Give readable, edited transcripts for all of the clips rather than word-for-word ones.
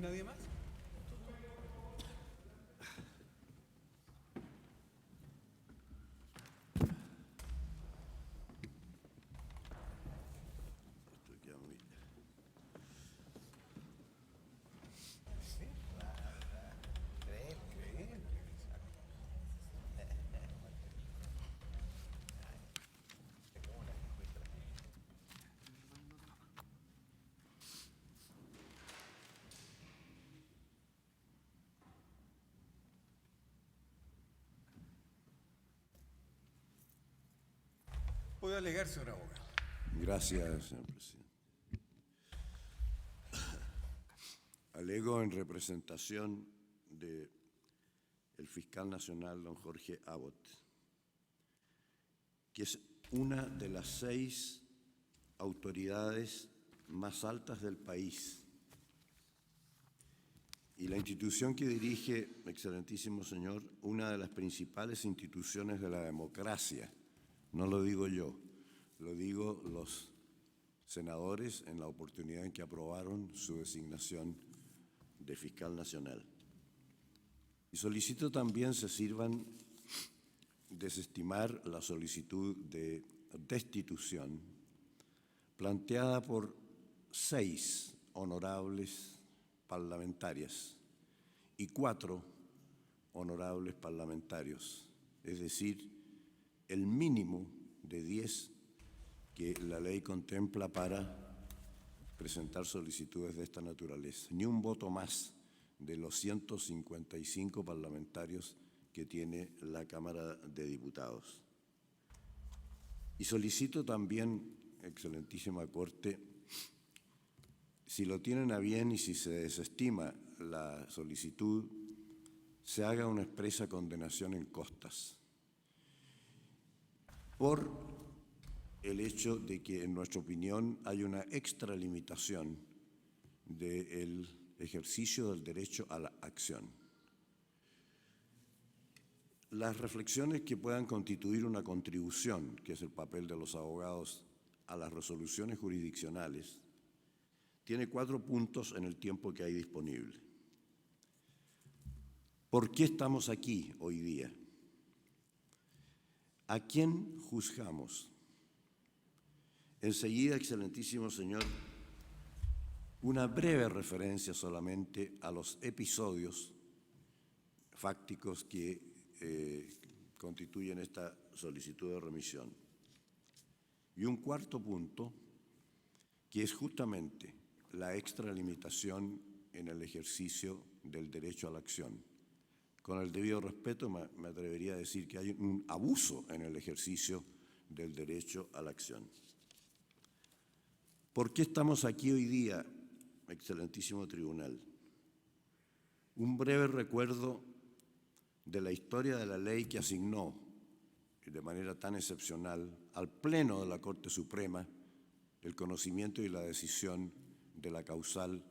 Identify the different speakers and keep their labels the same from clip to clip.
Speaker 1: nadie más? Puede alegar, señor abogado.
Speaker 2: Gracias, señor presidente. Alego en representación del fiscal nacional, don Jorge Abbott, que es una de las 6 autoridades más altas del país y la institución que dirige, excelentísimo señor, una de las principales instituciones de la democracia. No lo digo yo, lo digo los senadores en la oportunidad en que aprobaron su designación de fiscal nacional. Y solicito también se sirvan desestimar la solicitud de destitución planteada por 6 honorables parlamentarias y 4 honorables parlamentarios, es decir, el mínimo de 10 que la ley contempla para presentar solicitudes de esta naturaleza. Ni un voto más de los 155 parlamentarios que tiene la Cámara de Diputados. Y solicito también, excelentísima Corte, si lo tienen a bien y si se desestima la solicitud, se haga una expresa condenación en costas por el hecho de que, en nuestra opinión, hay una extralimitación del ejercicio del derecho a la acción. Las reflexiones que puedan constituir una contribución, que es el papel de los abogados, a las resoluciones jurisdiccionales, tiene 4 puntos en el tiempo que hay disponible. ¿Por qué estamos aquí hoy día? ¿A quién juzgamos? Enseguida, excelentísimo señor, una breve referencia solamente a los episodios fácticos que constituyen esta solicitud de remisión. Y un 4.º punto, que es justamente la extralimitación en el ejercicio del derecho a la acción. Con el debido respeto, me atrevería a decir que hay un abuso en el ejercicio del derecho a la acción. ¿Por qué estamos aquí hoy día, excelentísimo tribunal? Un breve recuerdo de la historia de la ley que asignó de manera tan excepcional al Pleno de la Corte Suprema el conocimiento y la decisión de la causal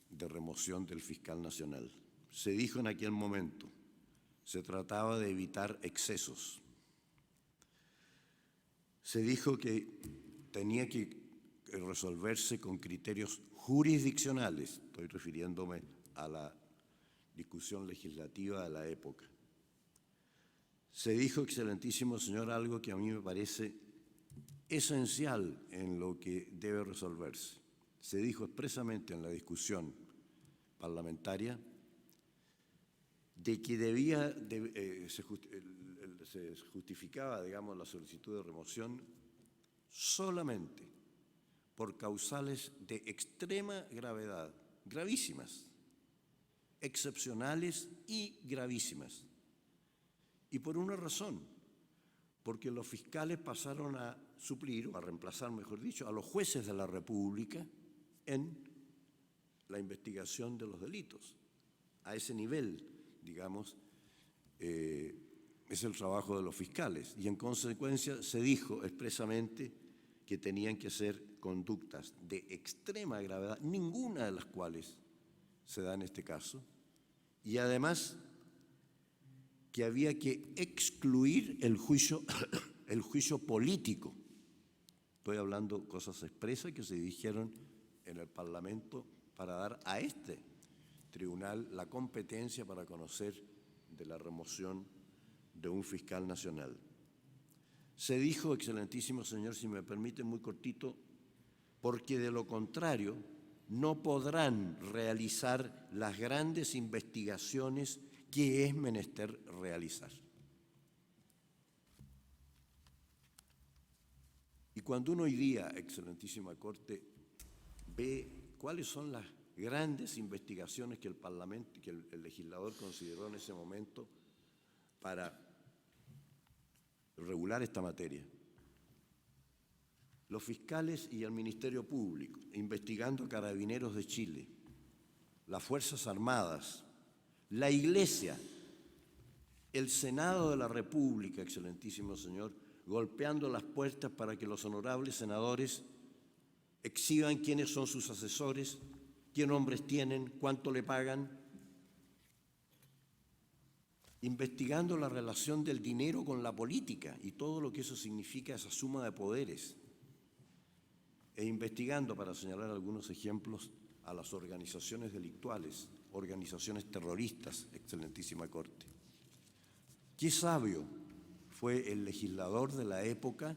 Speaker 2: de remoción del fiscal nacional. Se dijo en aquel momento, se trataba de evitar excesos. Se dijo que tenía que resolverse con criterios jurisdiccionales, estoy refiriéndome a la discusión legislativa de la época. Se dijo, excelentísimo señor, algo que a mí me parece esencial en lo que debe resolverse. Se dijo expresamente en la discusión parlamentaria de que se justificaba, digamos, la solicitud de remoción solamente por causales de extrema gravedad, gravísimas, excepcionales y gravísimas. Y por una razón, porque los fiscales pasaron a suplir, o a reemplazar, mejor dicho, a los jueces de la República en la investigación de los delitos. A ese nivel, digamos, es el trabajo de los fiscales. Y en consecuencia se dijo expresamente que tenían que ser conductas de extrema gravedad, ninguna de las cuales se da en este caso, y además que había que excluir el juicio político. Estoy hablando cosas expresas que se dijeron en el Parlamento para dar a este tribunal la competencia para conocer de la remoción de un fiscal nacional. Se dijo, excelentísimo señor, si me permite, muy cortito, porque de lo contrario no podrán realizar las grandes investigaciones que es menester realizar. Y cuando uno hoy día, excelentísima Corte, ve cuáles son las grandes investigaciones que el Parlamento, que el legislador consideró en ese momento para regular esta materia, los fiscales y el Ministerio Público, investigando a Carabineros de Chile, las Fuerzas Armadas, la Iglesia, el Senado de la República, excelentísimo señor, golpeando las puertas para que los honorables senadores exhiban quiénes son sus asesores, qué nombres tienen, cuánto le pagan, investigando la relación del dinero con la política y todo lo que eso significa, esa suma de poderes, e investigando, para señalar algunos ejemplos, a las organizaciones delictuales, organizaciones terroristas, excelentísima Corte. Qué sabio fue el legislador de la época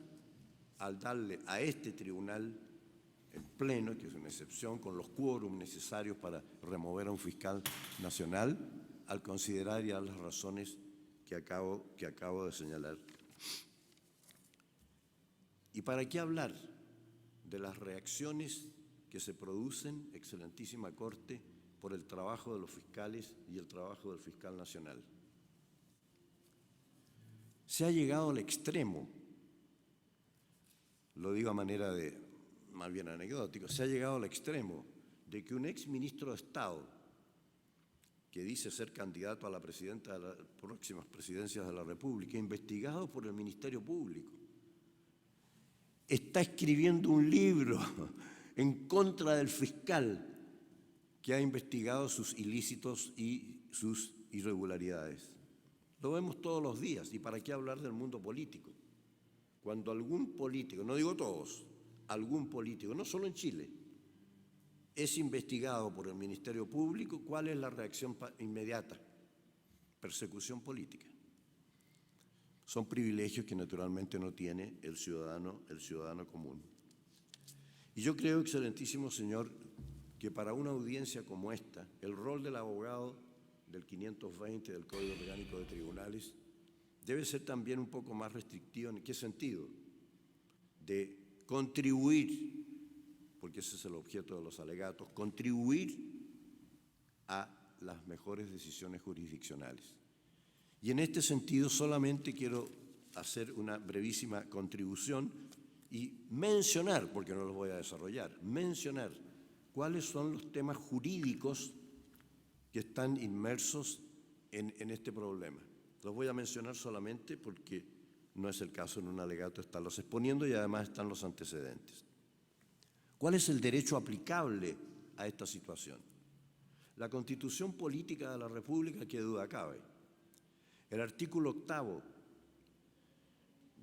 Speaker 2: al darle a este tribunal en pleno, que es una excepción, con los quórum necesarios para remover a un fiscal nacional, al considerar ya las razones que acabo de señalar. ¿Y para qué hablar de las reacciones que se producen, excelentísima Corte, por el trabajo de los fiscales y el trabajo del fiscal nacional? Se ha llegado al extremo, lo digo a manera de más bien anecdótico, se ha llegado al extremo de que un exministro de Estado que dice ser candidato a la presidenta de las próximas presidencias de la República, investigado por el Ministerio Público, está escribiendo un libro en contra del fiscal que ha investigado sus ilícitos y sus irregularidades. Lo vemos todos los días. ¿Y para qué hablar del mundo político? Cuando algún político, no digo todos, algún político, no solo en Chile, es investigado por el Ministerio Público, ¿cuál es la reacción inmediata? Persecución política. Son privilegios que naturalmente no tiene el ciudadano común. Y yo creo, excelentísimo señor, que para una audiencia como esta, el rol del abogado del 520 del Código Orgánico de Tribunales debe ser también un poco más restrictivo. ¿En qué sentido? De contribuir, porque ese es el objeto de los alegatos, contribuir a las mejores decisiones jurisdiccionales. Y en este sentido solamente quiero hacer una brevísima contribución y mencionar, porque no los voy a desarrollar, mencionar cuáles son los temas jurídicos que están inmersos en este problema. Los voy a mencionar solamente porque no es el caso en un alegato estarlos exponiendo y además están los antecedentes. ¿Cuál es el derecho aplicable a esta situación? La Constitución Política de la República, qué duda cabe. El artículo 8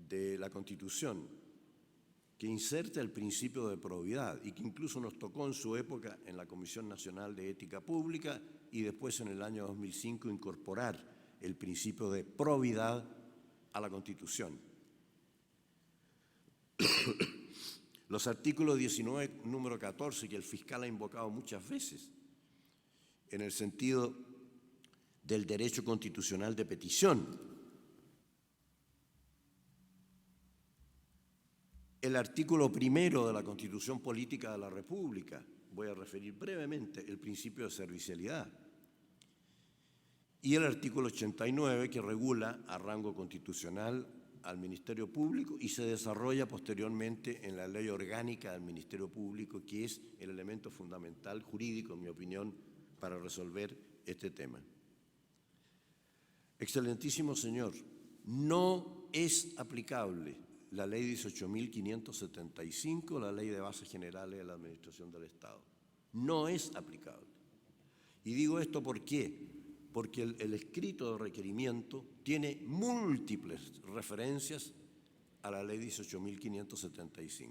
Speaker 2: de la Constitución, que inserta el principio de probidad y que incluso nos tocó en su época en la Comisión Nacional de Ética Pública y después en el año 2005 incorporar el principio de probidad a la Constitución. Los artículos 19, número 14, que el fiscal ha invocado muchas veces, en el sentido del derecho constitucional de petición. El artículo 1 de la Constitución Política de la República, voy a referir brevemente el principio de servicialidad. Y el artículo 89, que regula a rango constitucional al Ministerio Público y se desarrolla posteriormente en la Ley Orgánica del Ministerio Público, que es el elemento fundamental jurídico, en mi opinión, para resolver este tema. Excelentísimo señor, no es aplicable la Ley 18.575, la Ley de Bases Generales de la Administración del Estado. No es aplicable. Y digo esto ¿por qué? Porque el escrito de requerimiento tiene múltiples referencias a la Ley 18.575.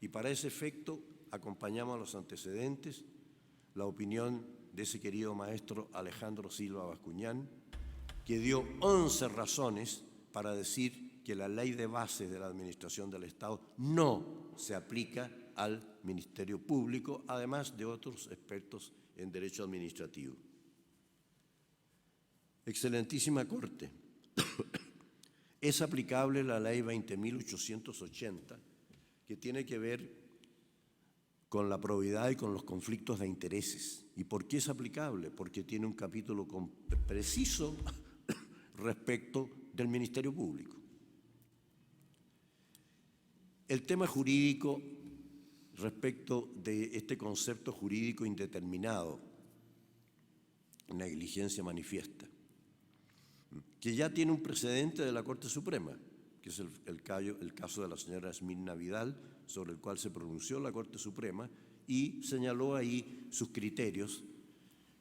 Speaker 2: Y para ese efecto acompañamos a los antecedentes, la opinión de ese querido maestro Alejandro Silva Bascuñán, que dio 11 razones para decir que la ley de bases de la administración del Estado no se aplica al Ministerio Público, además de otros expertos en derecho administrativo. Excelentísima Corte, es aplicable la ley 20.880, que tiene que ver con la probidad y con los conflictos de intereses. ¿Y por qué es aplicable? Porque tiene un capítulo preciso respecto del Ministerio Público. El tema jurídico respecto de este concepto jurídico indeterminado, negligencia manifiesta, que ya tiene un precedente de la Corte Suprema, que es el caso de la señora Esmirna Vidal, sobre el cual se pronunció la Corte Suprema y señaló ahí sus criterios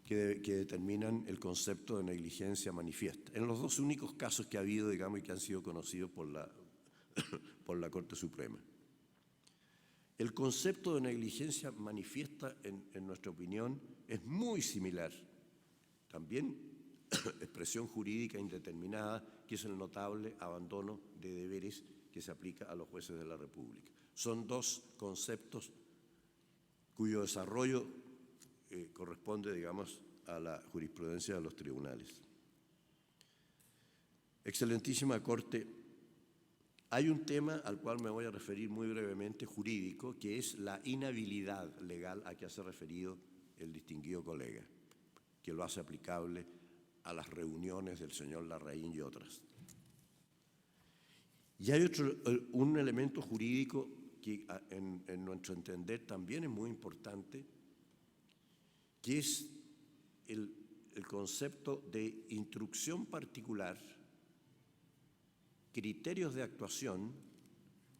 Speaker 2: que determinan el concepto de negligencia manifiesta. En los dos únicos casos que ha habido, digamos, y que han sido conocidos por la Corte Suprema. El concepto de negligencia manifiesta, en nuestra opinión, es muy similar, también expresión jurídica indeterminada, que es el notable abandono de deberes que se aplica a los jueces de la República. Son dos conceptos cuyo desarrollo corresponde, digamos, a la jurisprudencia de los tribunales. Excelentísima Corte, hay un tema al cual me voy a referir muy brevemente, jurídico, que es la inhabilidad legal a que hace referido el distinguido colega, que lo hace aplicable a las reuniones del señor Larraín y otras. Y hay un elemento jurídico que en nuestro entender también es muy importante, que es el concepto de instrucción particular, criterios de actuación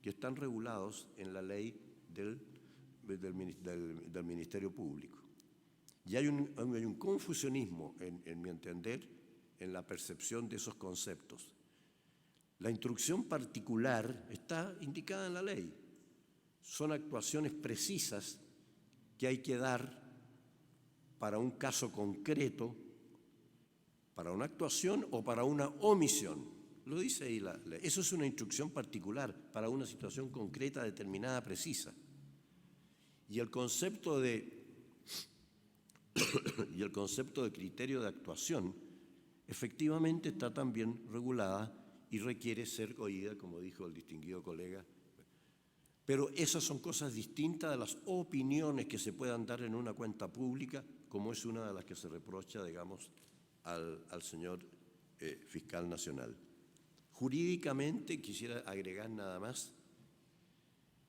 Speaker 2: que están regulados en la ley del Ministerio Público. Y hay un confusionismo, en mi entender, en la percepción de esos conceptos. La instrucción particular está indicada en la ley. Son actuaciones precisas que hay que dar para un caso concreto, para una actuación o para una omisión. Lo dice ahí la ley. Eso es una instrucción particular para una situación concreta, determinada, precisa. Y el concepto de criterio de actuación efectivamente está también regulada y requiere ser oída, como dijo el distinguido colega. Pero esas son cosas distintas de las opiniones que se puedan dar en una cuenta pública, como es una de las que se reprocha, digamos, al señor fiscal nacional. Jurídicamente, quisiera agregar nada más,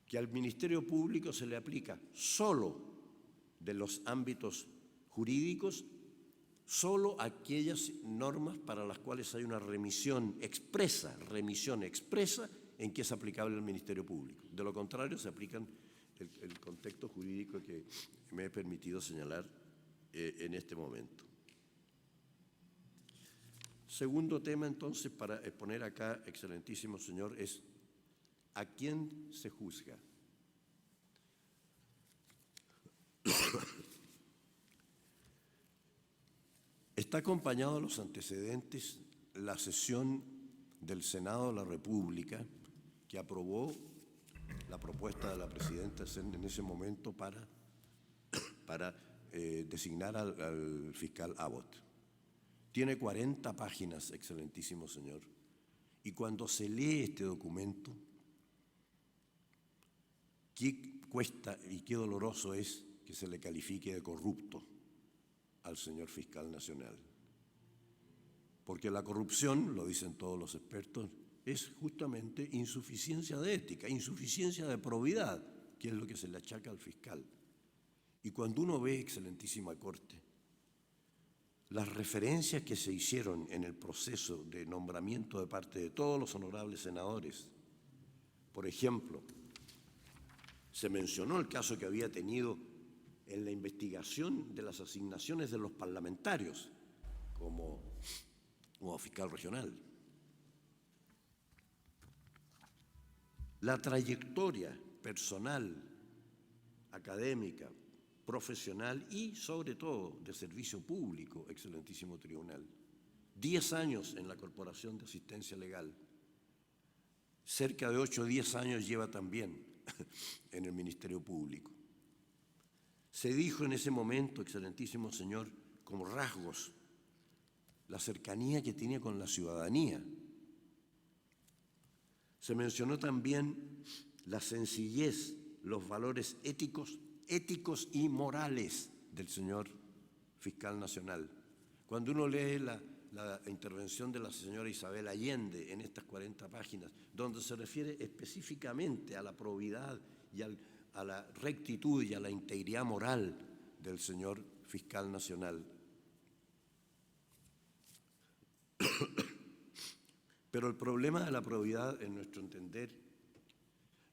Speaker 2: que al Ministerio Público se le aplica solo de los ámbitos jurídicos, solo aquellas normas para las cuales hay una remisión expresa en que es aplicable al Ministerio Público. De lo contrario, se aplican el contexto jurídico que me he permitido señalar en este momento. Segundo tema, entonces, para exponer acá, excelentísimo señor, es ¿a quién se juzga? Está acompañado de los antecedentes la sesión del Senado de la República que aprobó la propuesta de la presidenta en ese momento para designar al fiscal Abbott. Tiene 40 páginas, excelentísimo señor, y cuando se lee este documento, qué cuesta y qué doloroso es que se le califique de corrupto al señor fiscal nacional. Porque la corrupción, lo dicen todos los expertos, es justamente insuficiencia de ética, insuficiencia de probidad, que es lo que se le achaca al fiscal. Y cuando uno ve, excelentísima Corte, las referencias que se hicieron en el proceso de nombramiento de parte de todos los honorables senadores, por ejemplo, se mencionó el caso que había tenido en la investigación de las asignaciones de los parlamentarios como fiscal regional. La trayectoria personal, académica, profesional y, sobre todo, de servicio público, excelentísimo tribunal. 10 años en la Corporación de Asistencia Legal. Cerca de 8 o 10 años lleva también en el Ministerio Público. Se dijo en ese momento, excelentísimo señor, como rasgos, la cercanía que tiene con la ciudadanía. Se mencionó también la sencillez, los valores éticos y morales del señor fiscal nacional. Cuando uno lee la intervención de la señora Isabel Allende en estas 40 páginas, donde se refiere específicamente a la probidad y a la rectitud y a la integridad moral del señor fiscal nacional. Pero el problema de la probidad, en nuestro entender,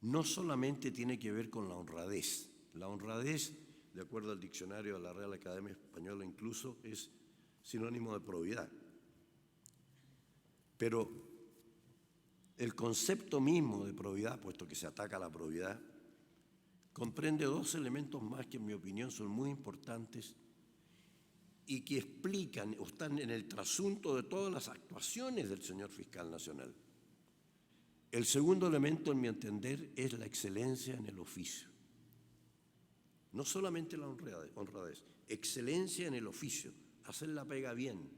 Speaker 2: no solamente tiene que ver con la honradez. La honradez, de acuerdo al diccionario de la Real Academia Española incluso, es sinónimo de probidad. Pero el concepto mismo de probidad, puesto que se ataca a la probidad, comprende 2 elementos más que en mi opinión son muy importantes y que explican o están en el trasunto de todas las actuaciones del señor fiscal nacional. El segundo elemento, en mi entender, es la excelencia en el oficio. No solamente la honradez, excelencia en el oficio, hacer la pega bien,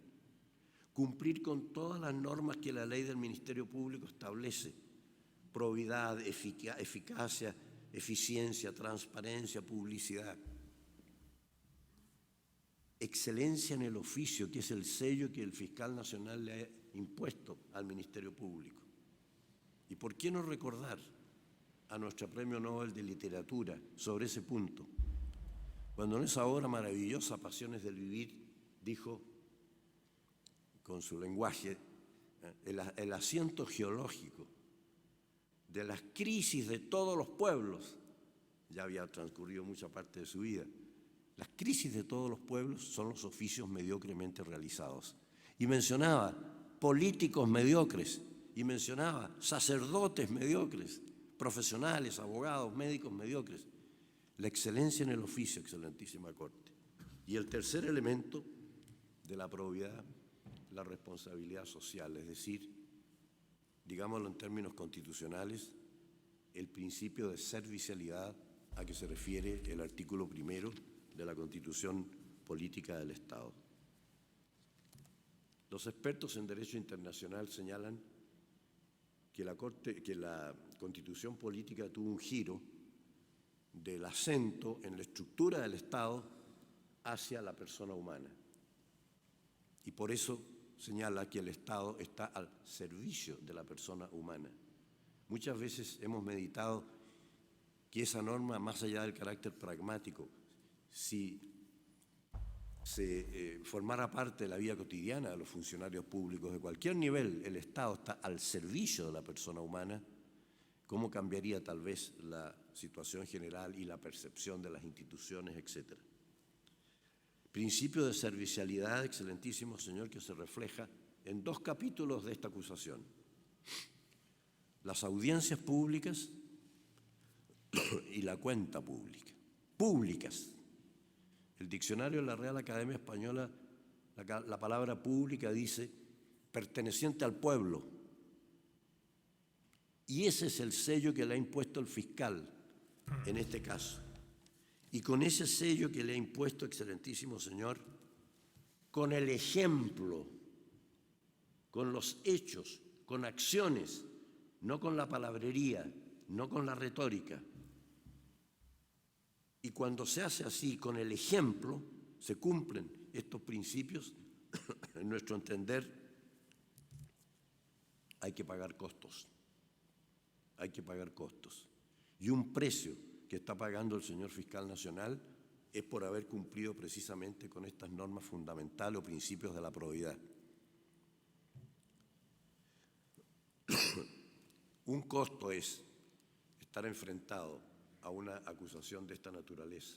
Speaker 2: cumplir con todas las normas que la ley del Ministerio Público establece, probidad, eficacia, eficiencia, transparencia, publicidad. Excelencia en el oficio, que es el sello que el fiscal nacional le ha impuesto al Ministerio Público. ¿Y por qué no recordar a nuestro Premio Nobel de Literatura sobre ese punto? Cuando en esa obra maravillosa, Pasiones del Vivir, dijo, con su lenguaje, el asiento geológico de las crisis de todos los pueblos, ya había transcurrido mucha parte de su vida, las crisis de todos los pueblos son los oficios mediocremente realizados. Y mencionaba políticos mediocres, y mencionaba sacerdotes mediocres, profesionales, abogados, médicos mediocres. La excelencia en el oficio, excelentísima Corte. Y el tercer elemento de la probidad, la responsabilidad social, es decir, digámoslo en términos constitucionales, el principio de servicialidad a que se refiere el artículo 1 de la Constitución Política del Estado. Los expertos en derecho internacional señalan que la Constitución Política tuvo un giro del acento en la estructura del Estado hacia la persona humana. Y por eso señala que el Estado está al servicio de la persona humana. Muchas veces hemos meditado que esa norma, más allá del carácter pragmático, si se formara parte de la vida cotidiana de los funcionarios públicos de cualquier nivel, el Estado está al servicio de la persona humana, ¿cómo cambiaría tal vez la situación general y la percepción de las instituciones, etcétera? Principio de servicialidad, excelentísimo señor, que se refleja en 2 capítulos de esta acusación. Las audiencias públicas y la cuenta pública. Públicas. El diccionario de la Real Academia Española, la palabra pública dice perteneciente al pueblo. Y ese es el sello que le ha impuesto el fiscal en este caso. Y con ese sello que le ha impuesto, excelentísimo señor, con el ejemplo, con los hechos, con acciones, no con la palabrería, no con la retórica. Y cuando se hace así, con el ejemplo, se cumplen estos principios, en nuestro entender, hay que pagar costos. Hay que pagar costos. Y un precio que está pagando el señor fiscal nacional es por haber cumplido precisamente con estas normas fundamentales o principios de la probidad. Un costo es estar enfrentado a una acusación de esta naturaleza,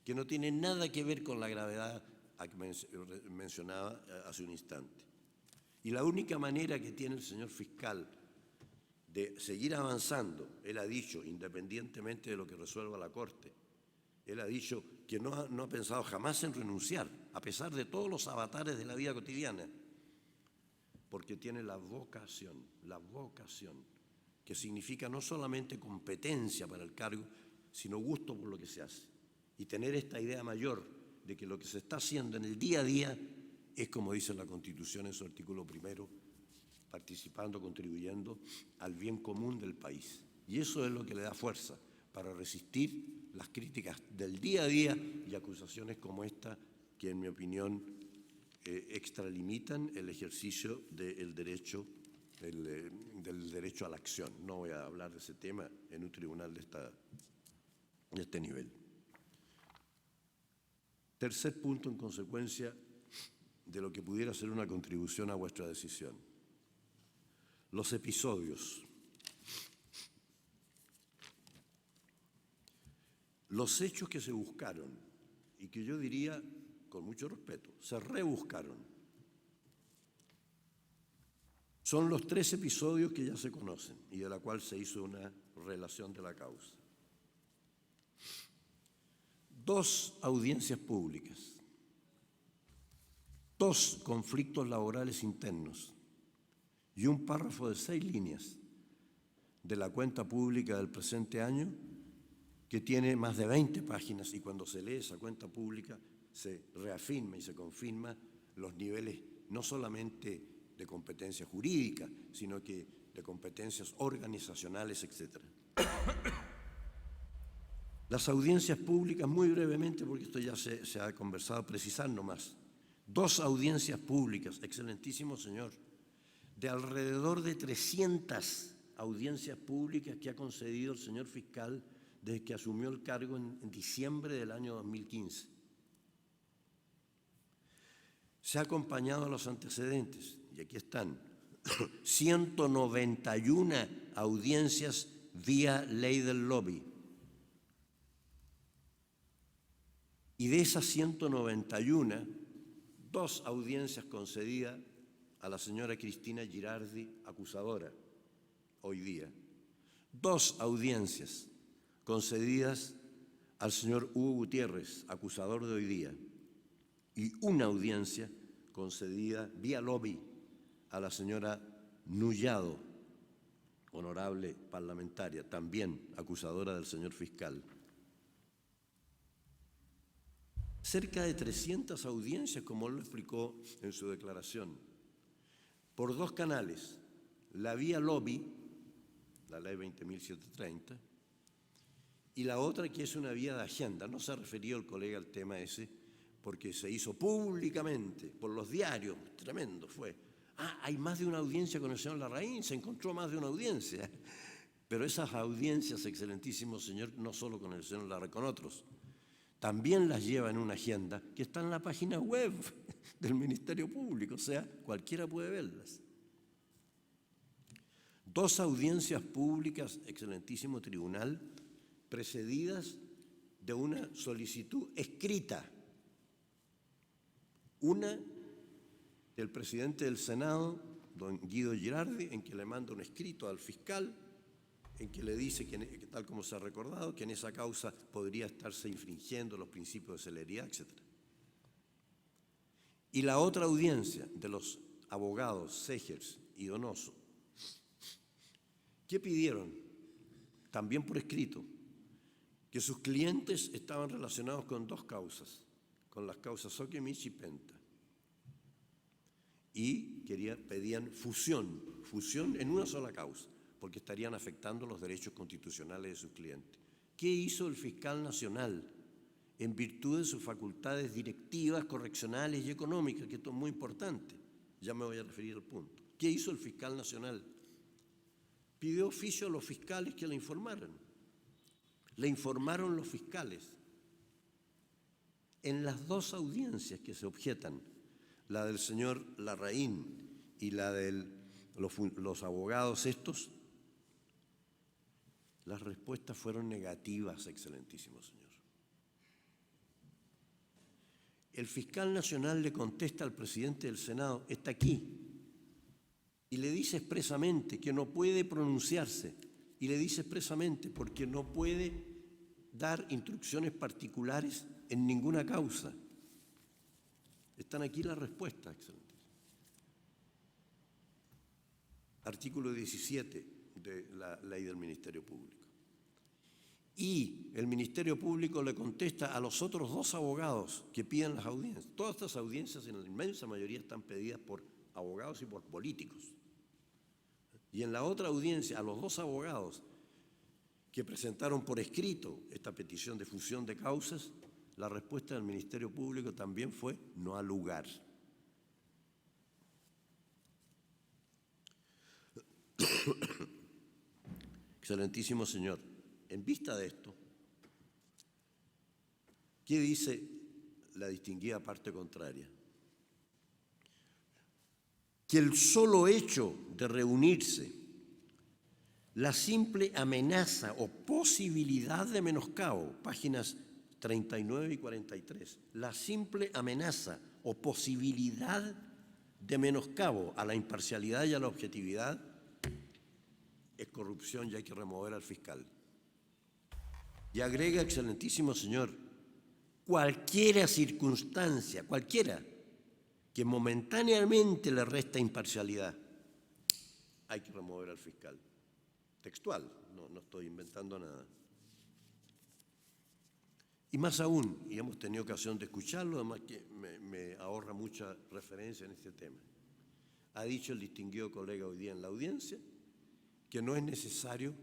Speaker 2: que no tiene nada que ver con la gravedad que mencionaba hace un instante. Y la única manera que tiene el señor fiscal de seguir avanzando, él ha dicho, independientemente de lo que resuelva la Corte, Él ha dicho que no ha pensado jamás en renunciar, a pesar de todos los avatares de la vida cotidiana, porque tiene la vocación, que significa no solamente competencia para el cargo, sino gusto por lo que se hace. Y tener esta idea mayor de que lo que se está haciendo en el día a día es, como dice la Constitución en su artículo 1, participando, contribuyendo al bien común del país. Y eso es lo que le da fuerza para resistir las críticas del día a día y acusaciones como esta, que en mi opinión extralimitan el ejercicio del derecho a la acción. No voy a hablar de ese tema en un tribunal de este nivel. Tercer punto, en consecuencia de lo que pudiera ser una contribución a vuestra decisión. Los episodios. Los hechos que se buscaron y que yo diría, con mucho respeto, se rebuscaron, son los 3 episodios que ya se conocen y de la cual se hizo una relación de la causa. 2 audiencias públicas, 2 conflictos laborales internos y un párrafo de 6 líneas de la cuenta pública del presente año, que tiene más de 20 páginas, y cuando se lee esa cuenta pública se reafirma y se confirma los niveles no solamente de competencia jurídica, sino que de competencias organizacionales, etc. Las audiencias públicas, muy brevemente, porque esto ya se ha conversado, precisar nomás. 2 audiencias públicas, excelentísimo señor, de alrededor de 300 audiencias públicas que ha concedido el señor fiscal desde que asumió el cargo en diciembre del año 2015. Se ha acompañado a los antecedentes, y aquí están, 191 audiencias vía ley del lobby. Y de esas 191, 2 audiencias concedidas a la señora Cristina Girardi, acusadora, hoy día. 2 audiencias concedidas al señor Hugo Gutiérrez, acusador de hoy día, y una audiencia concedida vía lobby a la señora Nullado, honorable parlamentaria, también acusadora del señor fiscal. Cerca de 300 audiencias, como él lo explicó en su declaración, por 2 canales, la vía lobby, la ley 20.730, y la otra que es una vía de agenda. No se refirió el colega al tema ese, porque se hizo públicamente, por los diarios, tremendo fue. Hay más de una audiencia con el señor Larraín, se encontró más de una audiencia. Pero esas audiencias, excelentísimo señor, no solo con el señor Larraín, con otros, también las lleva en una agenda que está en la página web del Ministerio Público, o sea, cualquiera puede verlas. 2 audiencias públicas, excelentísimo tribunal, precedidas de una solicitud escrita. Una del presidente del Senado, don Guido Girardi, en que le manda un escrito al fiscal, en que le dice, que tal como se ha recordado, que en esa causa podría estarse infringiendo los principios de celeridad, etc. Y la otra audiencia de los abogados Segers y Donoso, ¿qué pidieron? También por escrito, que sus clientes estaban relacionados con 2 causas, con las causas Soquemich y Penta. Y pedían fusión en una sola causa, porque estarían afectando los derechos constitucionales de sus clientes. ¿Qué hizo el fiscal nacional en virtud de sus facultades directivas, correccionales y económicas? Que esto es muy importante, ya me voy a referir al punto. ¿Qué hizo el fiscal nacional? Pidió oficio a los fiscales que le informaran. Le informaron los fiscales. En las 2 audiencias que se objetan, la del señor Larraín y la de los abogados estos, las respuestas fueron negativas, excelentísimo señor. El fiscal nacional le contesta al presidente del Senado, está aquí, y le dice expresamente que no puede pronunciarse, y le dice expresamente porque no puede dar instrucciones particulares en ninguna causa. Están aquí las respuestas, Excelentísimo. Artículo 17 de la Ley del Ministerio Público. Y el Ministerio Público le contesta a los otros dos abogados que piden las audiencias. Todas estas audiencias, en la inmensa mayoría, están pedidas por abogados y por políticos. Y en la otra audiencia, a los dos abogados que presentaron por escrito esta petición de fusión de causas, la respuesta del Ministerio Público también fue no al lugar. Excelentísimo señor, en vista de esto, ¿qué dice la distinguida parte contraria? Que el solo hecho de reunirse, la simple amenaza o posibilidad de menoscabo, páginas 39 y 43, la simple amenaza o posibilidad de menoscabo a la imparcialidad y a la objetividad es corrupción y hay que remover al fiscal. Y agrega, excelentísimo señor, cualquiera circunstancia, cualquiera, que momentáneamente le resta imparcialidad, hay que remover al fiscal. Textual, no estoy inventando nada. Y más aún, y hemos tenido ocasión de escucharlo, además que me ahorra mucha referencia en este tema. Ha dicho el distinguido colega hoy día en la audiencia que no es necesario,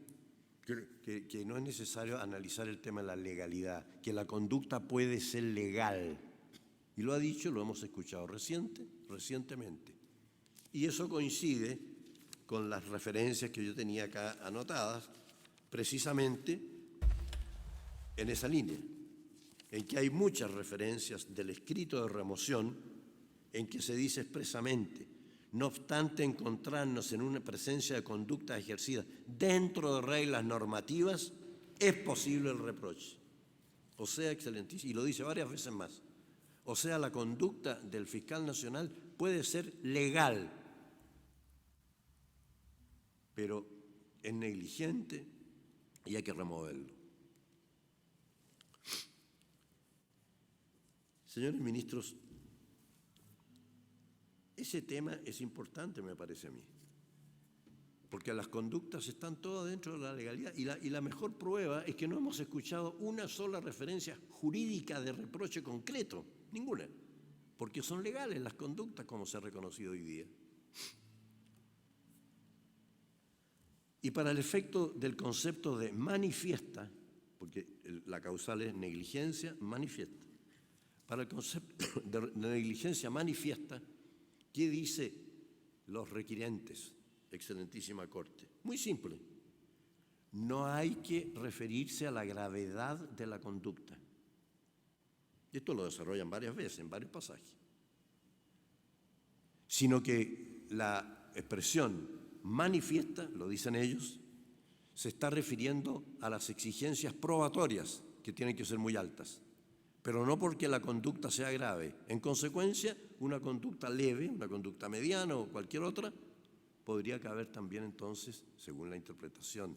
Speaker 2: que no es necesario analizar el tema de la legalidad, que la conducta puede ser legal. Y lo ha dicho, lo hemos escuchado recientemente. Y eso coincide con las referencias que yo tenía acá anotadas, precisamente en esa línea, en que hay muchas referencias del escrito de remoción en que se dice expresamente: no obstante encontrarnos en una presencia de conductas ejercidas dentro de reglas normativas, es posible el reproche. O sea, excelentísimo, y lo dice varias veces más, o sea, la conducta del fiscal nacional puede ser legal, pero es negligente y hay que removerlo. Señores ministros, ese tema es importante, me parece a mí, porque las conductas están todas dentro de la legalidad y la mejor prueba es que no hemos escuchado una sola referencia jurídica de reproche concreto, ninguna, porque son legales las conductas como se ha reconocido hoy día. Y para el efecto del concepto de manifiesta, porque la causal es negligencia manifiesta, para el concepto de negligencia manifiesta, ¿qué dice los requirentes, excelentísima Corte? Muy simple. No hay que referirse a la gravedad de la conducta. Esto lo desarrollan varias veces, en varios pasajes. Sino que la expresión manifiesta, lo dicen ellos, se está refiriendo a las exigencias probatorias, que tienen que ser muy altas, pero no porque la conducta sea grave. En consecuencia, una conducta leve, una conducta mediana o cualquier otra, podría caber también entonces, según la interpretación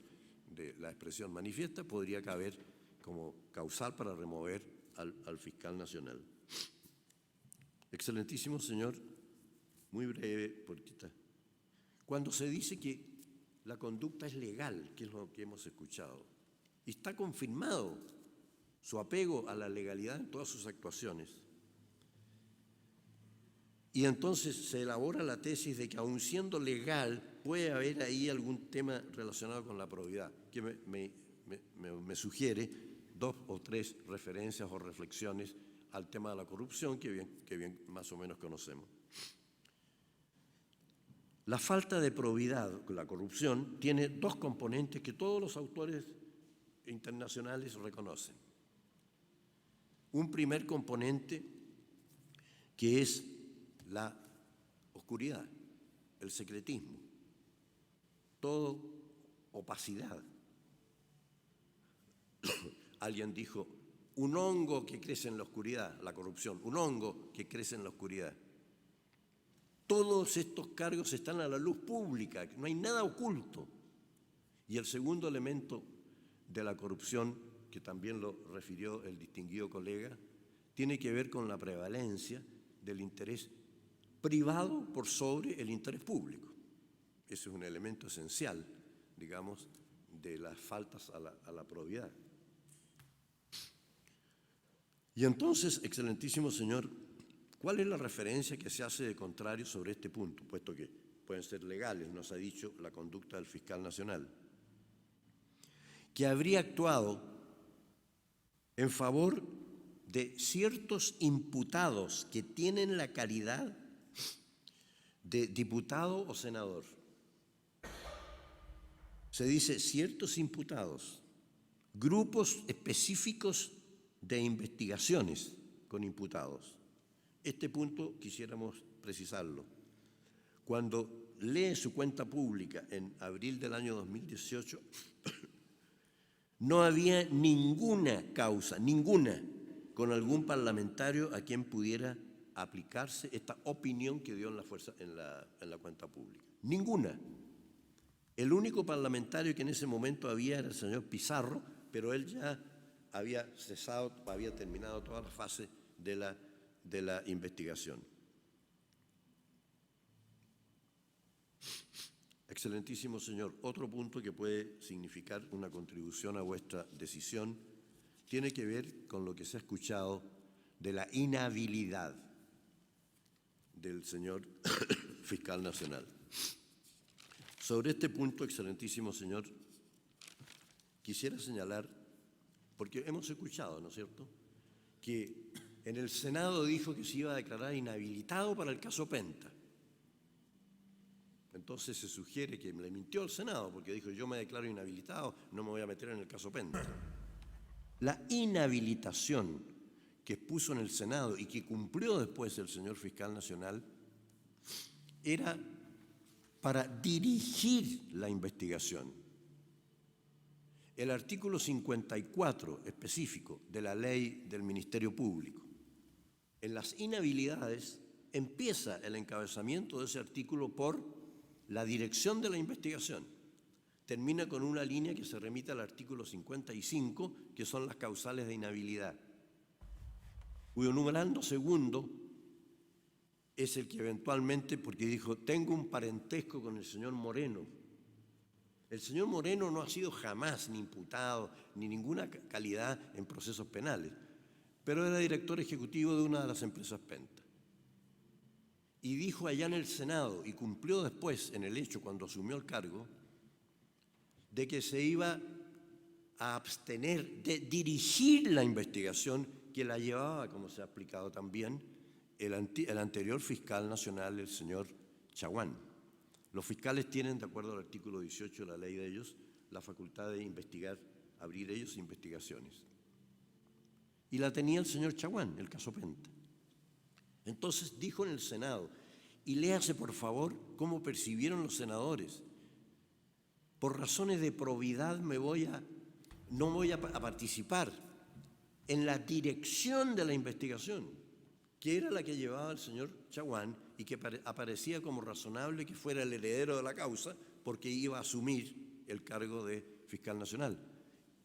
Speaker 2: de la expresión manifiesta, podría caber como causal para remover al fiscal nacional. Excelentísimo señor, muy breve, porque cuando se dice que la conducta es legal, que es lo que hemos escuchado, y está confirmado su apego a la legalidad en todas sus actuaciones, y entonces se elabora la tesis de que aun siendo legal puede haber ahí algún tema relacionado con la probidad, que me sugiere 2 o 3 referencias o reflexiones al tema de la corrupción que bien más o menos conocemos. La falta de probidad, la corrupción, tiene 2 componentes que todos los autores internacionales reconocen. Un primer componente que es la oscuridad, el secretismo, todo opacidad. Alguien dijo, un hongo que crece en la oscuridad, la corrupción, un hongo que crece en la oscuridad. Todos estos cargos están a la luz pública, no hay nada oculto. Y el segundo elemento de la corrupción que también lo refirió el distinguido colega, tiene que ver con la prevalencia del interés privado por sobre el interés público. Ese es un elemento esencial, digamos, de las faltas a la probidad. Y entonces, excelentísimo señor, ¿cuál es la referencia que se hace de contrario sobre este punto? Puesto que pueden ser legales, nos ha dicho la conducta del fiscal nacional, que habría actuado en favor de ciertos imputados que tienen la calidad de diputado o senador. Se dice ciertos imputados, grupos específicos de investigaciones con imputados. Este punto quisiéramos precisarlo. Cuando lee su cuenta pública en abril del año 2018, no había ninguna causa, ninguna, con algún parlamentario a quien pudiera aplicarse esta opinión que dio en la cuenta pública. Ninguna. El único parlamentario que en ese momento había era el señor Pizarro, pero él ya había cesado, había terminado toda la fase de la investigación. Excelentísimo señor, otro punto que puede significar una contribución a vuestra decisión tiene que ver con lo que se ha escuchado de la inhabilidad del señor fiscal nacional. Sobre este punto, excelentísimo señor, quisiera señalar, porque hemos escuchado, ¿no es cierto?, que en el Senado dijo que se iba a declarar inhabilitado para el caso Penta. Entonces se sugiere que le mintió al Senado, porque dijo, yo me declaro inhabilitado, no me voy a meter en el caso Penta. La inhabilitación que puso en el Senado y que cumplió después el señor fiscal nacional era para dirigir la investigación. El artículo 54 específico de la ley del Ministerio Público, en las inhabilidades empieza el encabezamiento de ese artículo por la dirección de la investigación. Termina con una línea que se remite al artículo 55, que son las causales de inhabilidad, cuyo numerando segundo es el que eventualmente, porque dijo, tengo un parentesco con el señor Moreno. El señor Moreno no ha sido jamás ni imputado, ni ninguna calidad en procesos penales, pero era director ejecutivo de una de las empresas Penta. Y dijo allá en el Senado, y cumplió después en el hecho cuando asumió el cargo, de que se iba a abstener de dirigir la investigación que la llevaba, como se ha explicado también, el anterior fiscal nacional, el señor Chaguán. Los fiscales tienen, de acuerdo al artículo 18 de la ley de ellos, la facultad de investigar, abrir ellos investigaciones. Y la tenía el señor Chaguán, el caso Penta. Entonces dijo en el Senado, y léase por favor cómo percibieron los senadores, por razones de probidad no voy a participar en la dirección de la investigación, que era la que llevaba el señor Chaguán y que aparecía como razonable que fuera el heredero de la causa porque iba a asumir el cargo de fiscal nacional.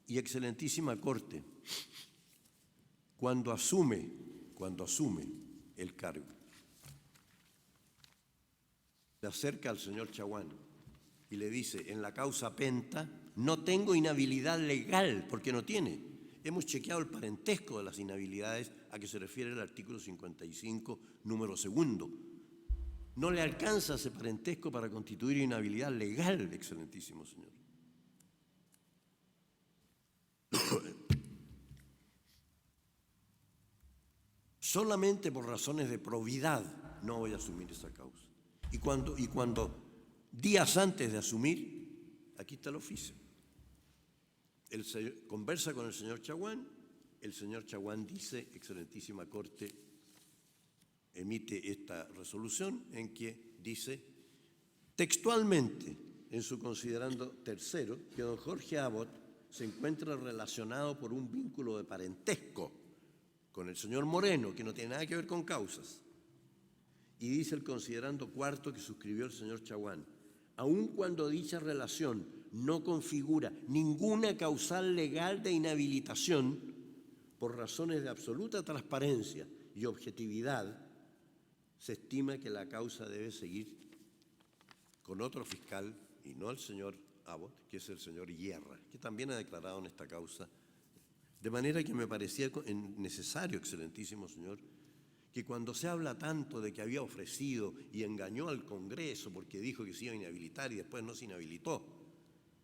Speaker 2: Y excelentísima Corte, cuando asume el cargo, se acerca al señor Chaguán y le dice, en la causa Penta no tengo inhabilidad legal, porque no tiene. Hemos chequeado el parentesco de las inhabilidades a que se refiere el artículo 55, número segundo. No le alcanza ese parentesco para constituir inhabilidad legal, excelentísimo señor. Solamente por razones de probidad no voy a asumir esa causa. Y cuando días antes de asumir, aquí está el oficio. Él conversa con el señor Chaguán, el señor Chaguán dice, excelentísima Corte, emite esta resolución en que dice textualmente, en su considerando tercero, que don Jorge Abbott se encuentra relacionado por un vínculo de parentesco con el señor Moreno, que no tiene nada que ver con causas. Y dice el considerando cuarto que suscribió el señor Chaguán, aun cuando dicha relación no configura ninguna causal legal de inhabilitación, por razones de absoluta transparencia y objetividad, se estima que la causa debe seguir con otro fiscal, y no el señor Abbott, que es el señor Guerra, que también ha declarado en esta causa. De manera que me parecía necesario, excelentísimo señor, que cuando se habla tanto de que había ofrecido y engañó al Congreso porque dijo que se iba a inhabilitar y después no se inhabilitó,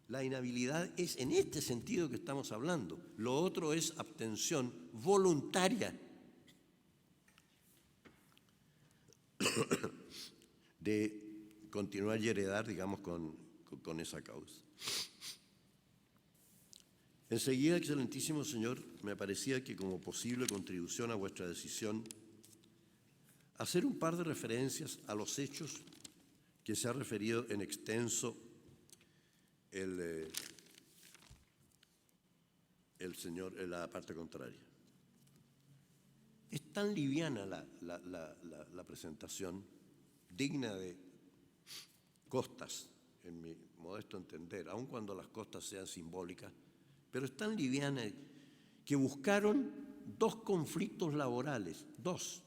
Speaker 2: la inhabilidad es en este sentido que estamos hablando. Lo otro es abstención voluntaria de continuar y heredar, digamos, con esa causa. Enseguida, excelentísimo señor, me parecía que como posible contribución a vuestra decisión, hacer un par de referencias a los hechos que se ha referido en extenso el señor en la parte contraria. Es tan liviana la presentación, digna de costas, en mi modesto entender, aun cuando las costas sean simbólicas, pero es tan liviana que buscaron dos conflictos laborales, dos,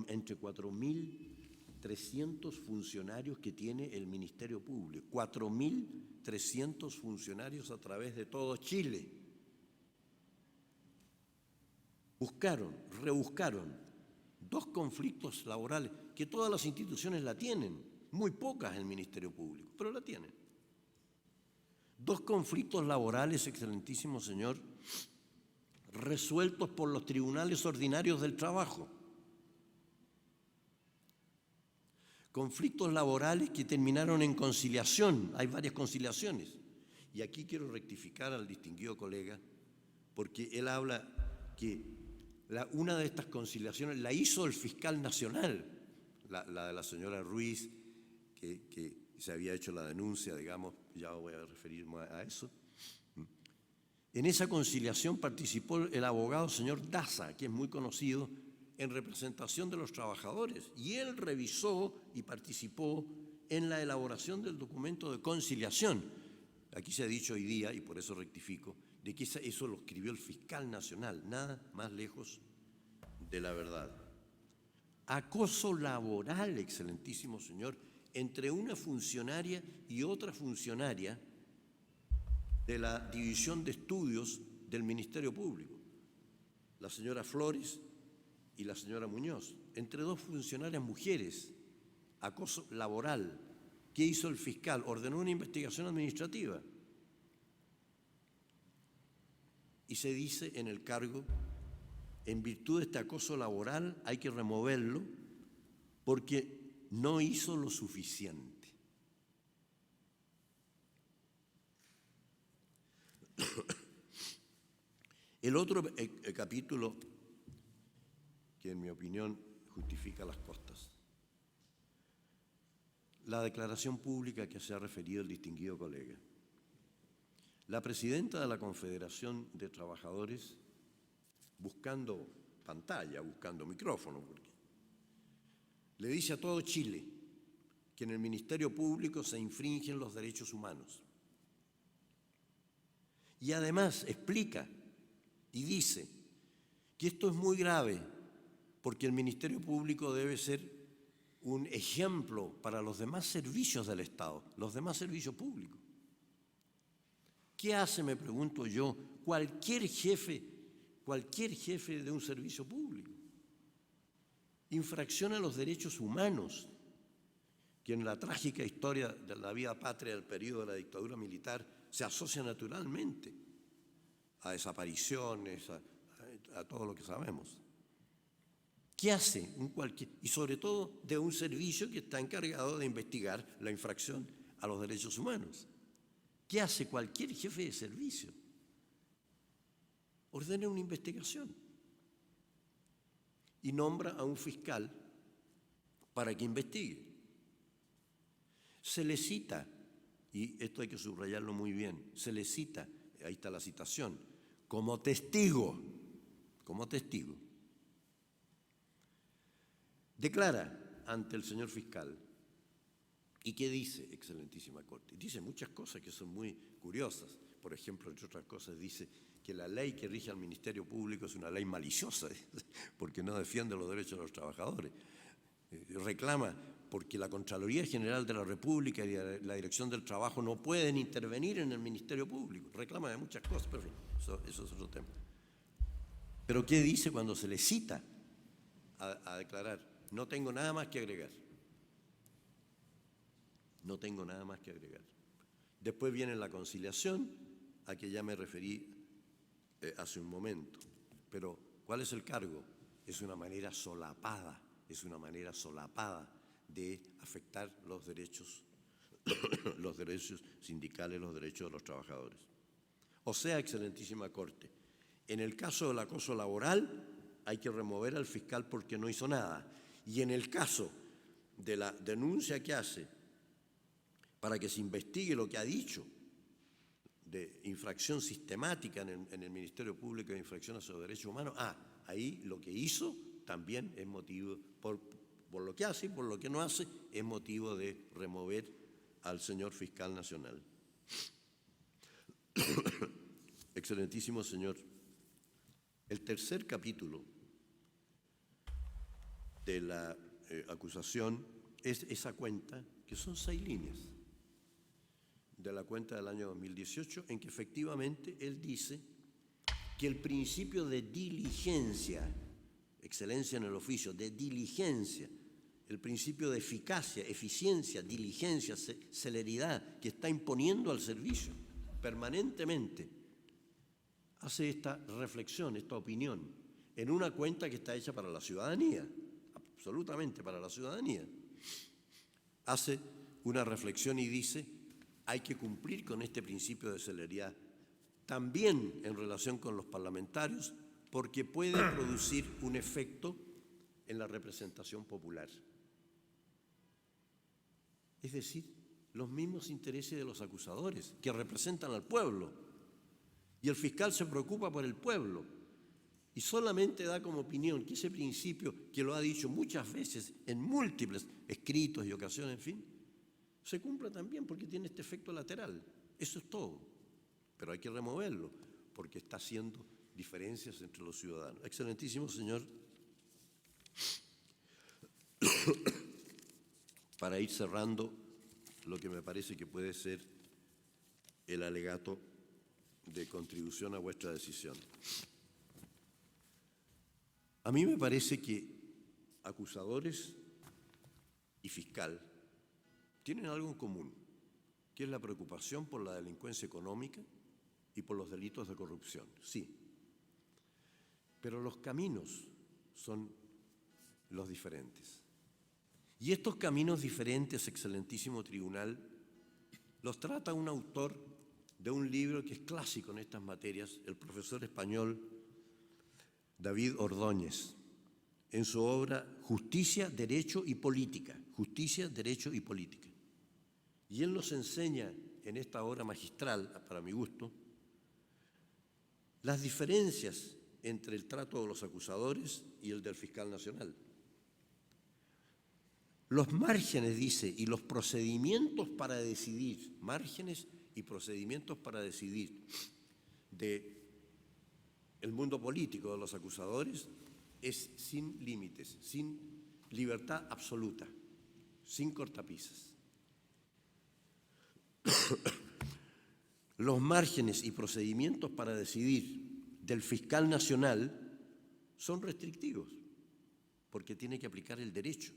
Speaker 2: entre 4.300 funcionarios que tiene el Ministerio Público, 4.300 funcionarios a través de todo Chile. Rebuscaron dos conflictos laborales que todas las instituciones la tienen, muy pocas el Ministerio Público, pero la tienen. Dos conflictos laborales, excelentísimo señor, resueltos por los tribunales ordinarios del trabajo. Conflictos laborales que terminaron en conciliación. Hay varias conciliaciones. Y aquí quiero rectificar al distinguido colega, porque él habla que una de estas conciliaciones la hizo el fiscal nacional, la de la señora Ruiz, que se había hecho la denuncia, digamos, ya voy a referirme a eso. En esa conciliación participó el abogado señor Daza, que es muy conocido en representación de los trabajadores, y él revisó y participó en la elaboración del documento de conciliación. Aquí se ha dicho hoy día, y por eso rectifico, de que eso lo escribió el fiscal nacional, nada más lejos de la verdad. Acoso laboral, excelentísimo señor, entre una funcionaria y otra funcionaria de la División de Estudios del Ministerio Público, la señora Flores y la señora Muñoz, entre dos funcionarias mujeres, acoso laboral. ¿Qué hizo el fiscal? Ordenó una investigación administrativa. Y se dice en el cargo, en virtud de este acoso laboral hay que removerlo porque no hizo lo suficiente. El otro capítulo que en mi opinión justifica las costas, la declaración pública que se ha referido el distinguido colega. La presidenta de la Confederación de Trabajadores, buscando pantalla, buscando micrófono, porque le dice a todo Chile que en el Ministerio Público se infringen los derechos humanos. Y además explica y dice que esto es muy grave porque el Ministerio Público debe ser un ejemplo para los demás servicios del Estado, los demás servicios públicos. ¿Qué hace, me pregunto yo, cualquier jefe de un servicio público? Infracciona los derechos humanos, que en la trágica historia de la vida patria del periodo de la dictadura militar se asocia naturalmente a desapariciones, a todo lo que sabemos. ¿Qué hace y sobre todo de un servicio que está encargado de investigar la infracción a los derechos humanos? ¿Qué hace cualquier jefe de servicio? Ordena una investigación y nombra a un fiscal para que investigue. Se le cita, y esto hay que subrayarlo muy bien, se le cita, ahí está la citación, como testigo. Declara ante el señor fiscal. ¿Y qué dice, Excelentísima Corte? Dice muchas cosas que son muy curiosas. Por ejemplo, entre otras cosas, dice que la ley que rige al Ministerio Público es una ley maliciosa, porque no defiende los derechos de los trabajadores. Reclama porque la Contraloría General de la República y la Dirección del Trabajo no pueden intervenir en el Ministerio Público. Reclama de muchas cosas, pero eso es otro tema. Pero ¿qué dice cuando se le cita a declarar? No tengo nada más que agregar. No tengo nada más que agregar. Después viene la conciliación, a que ya me referí hace un momento. Pero, ¿cuál es el cargo? Es una manera solapada de afectar los derechos sindicales, los derechos de los trabajadores. O sea, Excelentísima Corte, en el caso del acoso laboral hay que remover al fiscal porque no hizo nada. Y en el caso de la denuncia que hace para que se investigue lo que ha dicho de infracción sistemática en el Ministerio Público de infracción a los derechos humanos, ahí lo que hizo también es motivo, por lo que hace y por lo que no hace, es motivo de remover al señor fiscal nacional. Excelentísimo señor, el tercer capítulo de la acusación es esa cuenta, que son 6 líneas, de la cuenta del año 2018, en que efectivamente él dice que el principio de diligencia, excelencia en el oficio, de diligencia, el principio de eficacia, eficiencia, diligencia, celeridad que está imponiendo al servicio permanentemente, hace esta reflexión, esta opinión, en una cuenta que está hecha para la ciudadanía, absolutamente para la ciudadanía. Hace una reflexión y dice: hay que cumplir con este principio de celeridad, también en relación con los parlamentarios, porque puede producir un efecto en la representación popular. Es decir, los mismos intereses de los acusadores, que representan al pueblo, y el fiscal se preocupa por el pueblo, y solamente da como opinión que ese principio, que lo ha dicho muchas veces en múltiples escritos y ocasiones, en fin, se cumpla también porque tiene este efecto lateral. Eso es todo. Pero hay que removerlo porque está haciendo diferencias entre los ciudadanos. Excelentísimo señor, para ir cerrando lo que me parece que puede ser el alegato de contribución a vuestra decisión. A mí me parece que acusadores y fiscal tienen algo en común, que es la preocupación por la delincuencia económica y por los delitos de corrupción, sí. Pero los caminos son los diferentes. Y estos caminos diferentes, excelentísimo tribunal, los trata un autor de un libro que es clásico en estas materias, el profesor español David Ordóñez, en su obra Justicia, Derecho y Política. Justicia, Derecho y Política. Y él nos enseña en esta obra magistral, para mi gusto, las diferencias entre el trato de los acusadores y el del fiscal nacional. Los márgenes, dice, y los procedimientos para decidir, márgenes y procedimientos para decidir del mundo político de los acusadores es sin límites, sin libertad absoluta, sin cortapisas. Los márgenes y procedimientos para decidir del fiscal nacional son restrictivos, porque tiene que aplicar el derecho.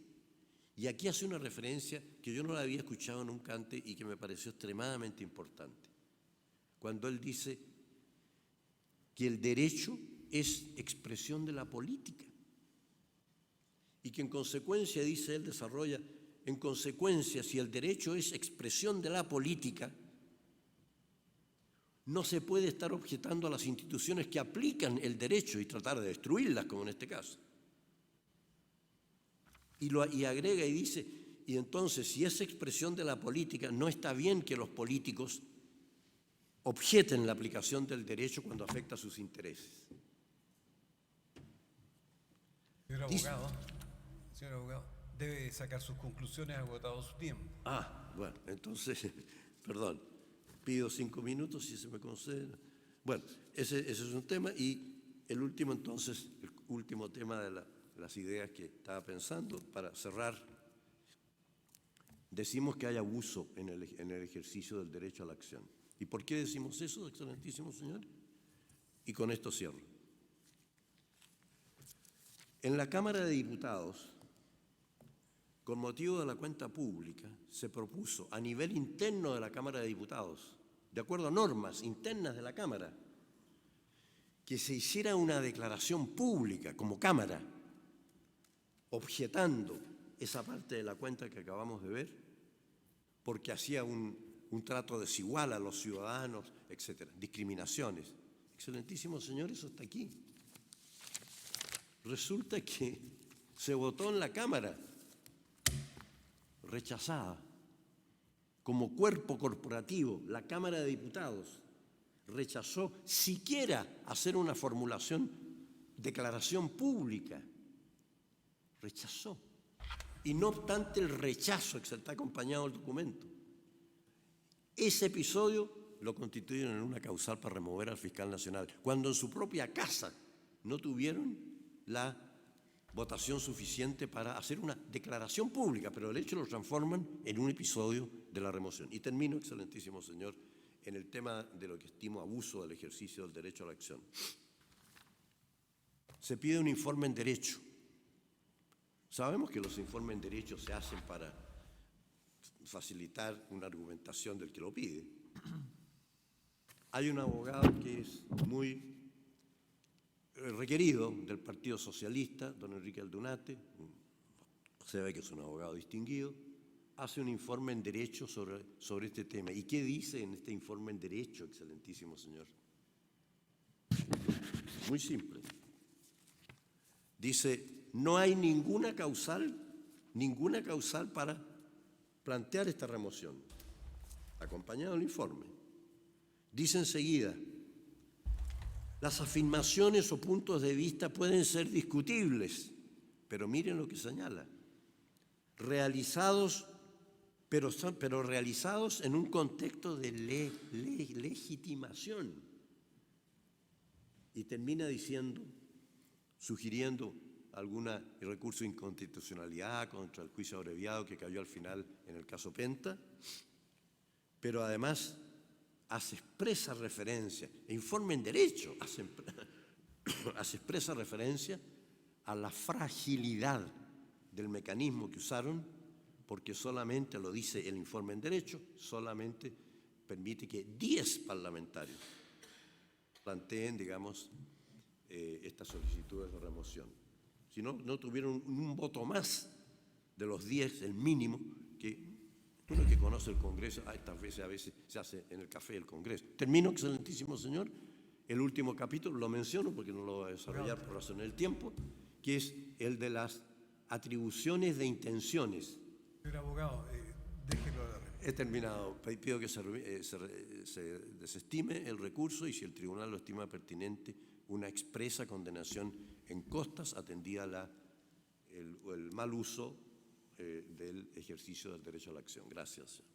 Speaker 2: Y aquí hace una referencia que yo no la había escuchado nunca antes y que me pareció extremadamente importante. Cuando él dice que el derecho es expresión de la política y que en consecuencia, dice él, desarrolla, en consecuencia, si el derecho es expresión de la política, no se puede estar objetando a las instituciones que aplican el derecho y tratar de destruirlas, como en este caso. Y agrega y dice, y entonces, si es expresión de la política, no está bien que los políticos objeten la aplicación del derecho cuando afecta a sus intereses.
Speaker 1: Señor abogado, debe sacar sus conclusiones agotado su tiempo.
Speaker 2: Bueno, entonces, perdón, pido 5 minutos si se me concede. Bueno, ese es un tema, y el último entonces, el último tema de las ideas que estaba pensando, para cerrar. Decimos que hay abuso en el ejercicio del derecho a la acción. ¿Y por qué decimos eso, excelentísimo señor? Y con esto cierro. En la Cámara de Diputados, con motivo de la cuenta pública, se propuso a nivel interno de la Cámara de Diputados, de acuerdo a normas internas de la Cámara, que se hiciera una declaración pública como Cámara, objetando esa parte de la cuenta que acabamos de ver, porque hacía un trato desigual a los ciudadanos, etcétera, discriminaciones. Excelentísimo señor, eso está aquí. Resulta que se votó en la Cámara, rechazada, como cuerpo corporativo. La Cámara de Diputados rechazó siquiera hacer una formulación, declaración pública. Rechazó. Y no obstante el rechazo, que se está acompañado del documento, ese episodio lo constituyeron en una causal para remover al fiscal nacional, cuando en su propia casa no tuvieron la votación suficiente para hacer una declaración pública, pero el hecho lo transforman en un episodio de la remoción. Y termino, excelentísimo señor, en el tema de lo que estimo abuso del ejercicio del derecho a la acción. Se pide un informe en derecho. Sabemos que los informes en derecho se hacen para facilitar una argumentación del que lo pide. Hay un abogado que es muy requerido del Partido Socialista, don Enrique Aldunate, se ve que es un abogado distinguido, hace un informe en derecho sobre este tema. ¿Y qué dice en este informe en derecho, excelentísimo señor? Muy simple. Dice: no hay ninguna causal para plantear esta remoción, acompañado del informe. Dice enseguida: las afirmaciones o puntos de vista pueden ser discutibles, pero miren lo que señala: pero realizados en un contexto de legitimación. Y termina diciendo, sugiriendo algún recurso de inconstitucionalidad contra el juicio abreviado que cayó al final en el caso Penta, pero además hace expresa referencia, e informe en derecho, hace expresa referencia a la fragilidad del mecanismo que usaron, porque solamente, lo dice el informe en derecho, solamente permite que 10 parlamentarios planteen, digamos, estas solicitudes de remoción. Si no, no tuvieron un voto más de los 10, el mínimo, que uno que conoce el Congreso, estas veces a veces se hace en el café del Congreso. Termino, excelentísimo señor, el último capítulo, lo menciono porque no lo voy a desarrollar por razones del tiempo, que es el de las atribuciones de intenciones.
Speaker 1: Señor abogado, déjelo de arreglar.
Speaker 2: He terminado. Pido que se desestime el recurso y, si el tribunal lo estima pertinente, una expresa condenación en costas, atendida el mal uso del ejercicio del derecho a la acción. Gracias, señor.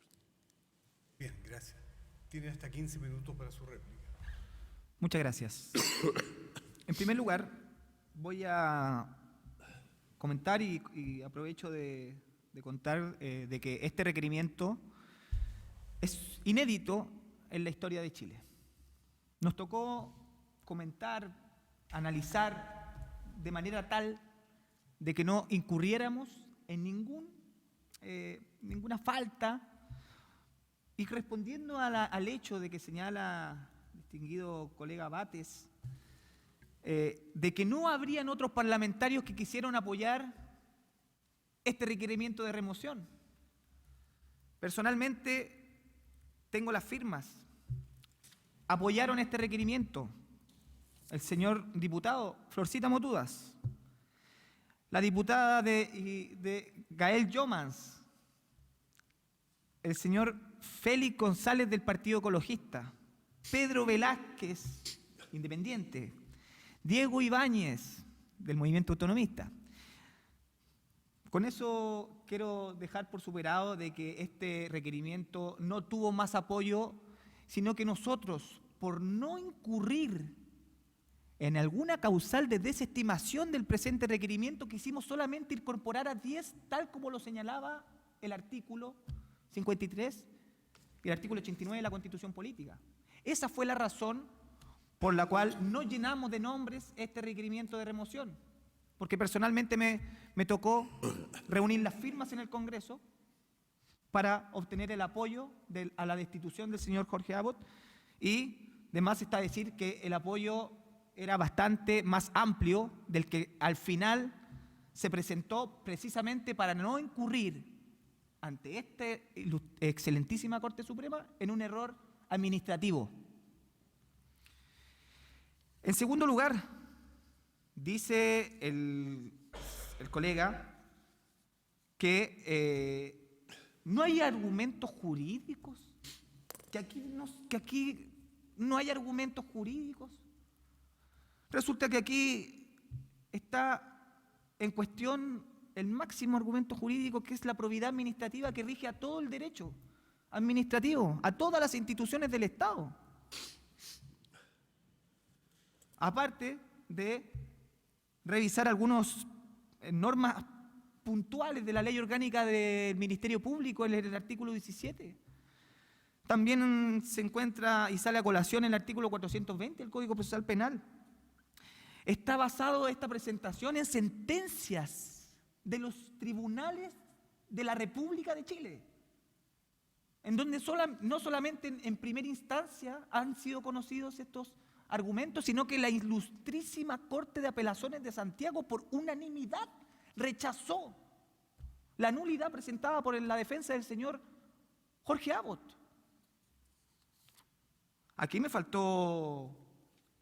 Speaker 1: Bien, gracias. Tiene hasta 15 minutos para su réplica.
Speaker 3: Muchas gracias. En primer lugar, voy a comentar y aprovecho de contar de que este requerimiento es inédito en la historia de Chile. Nos tocó comentar, analizar de manera tal de que no incurriéramos en ninguna falta, y respondiendo al hecho de que señala el distinguido colega Bates, de que no habrían otros parlamentarios que quisieran apoyar este requerimiento de remoción. Personalmente tengo las firmas. Apoyaron este requerimiento el señor diputado Florcita Motudas, la diputada de Gael Yomans, el señor Félix González del Partido Ecologista, Pedro Velázquez, independiente, Diego Ibáñez del Movimiento Autonomista, Con eso quiero dejar por superado de que este requerimiento no tuvo más apoyo, sino que nosotros, por no incurrir en alguna causal de desestimación del presente requerimiento, quisimos solamente incorporar a 10, tal como lo señalaba el artículo 53 y el artículo 89 de la Constitución Política. Esa fue la razón por la cual no llenamos de nombres este requerimiento de remoción, porque personalmente me tocó reunir las firmas en el Congreso para obtener el apoyo a la destitución del señor Jorge Abbott, y además está decir que el apoyo era bastante más amplio del que al final se presentó, precisamente para no incurrir ante esta excelentísima Corte Suprema en un error administrativo. En segundo lugar, dice el colega que no hay argumentos jurídicos, que aquí no hay argumentos jurídicos. Resulta que aquí está en cuestión el máximo argumento jurídico, que es la probidad administrativa que rige a todo el derecho administrativo, a todas las instituciones del Estado. Aparte de revisar algunas normas puntuales de la Ley Orgánica del Ministerio Público en el artículo 17. También se encuentra y sale a colación el artículo 420 del Código Procesal Penal. Está basado esta presentación en sentencias de los tribunales de la República de Chile, en donde no solamente en primera instancia han sido conocidos estos argumentos, sino que la ilustrísima Corte de Apelaciones de Santiago por unanimidad rechazó la nulidad presentada por la defensa del señor Jorge Abbott. Aquí me faltó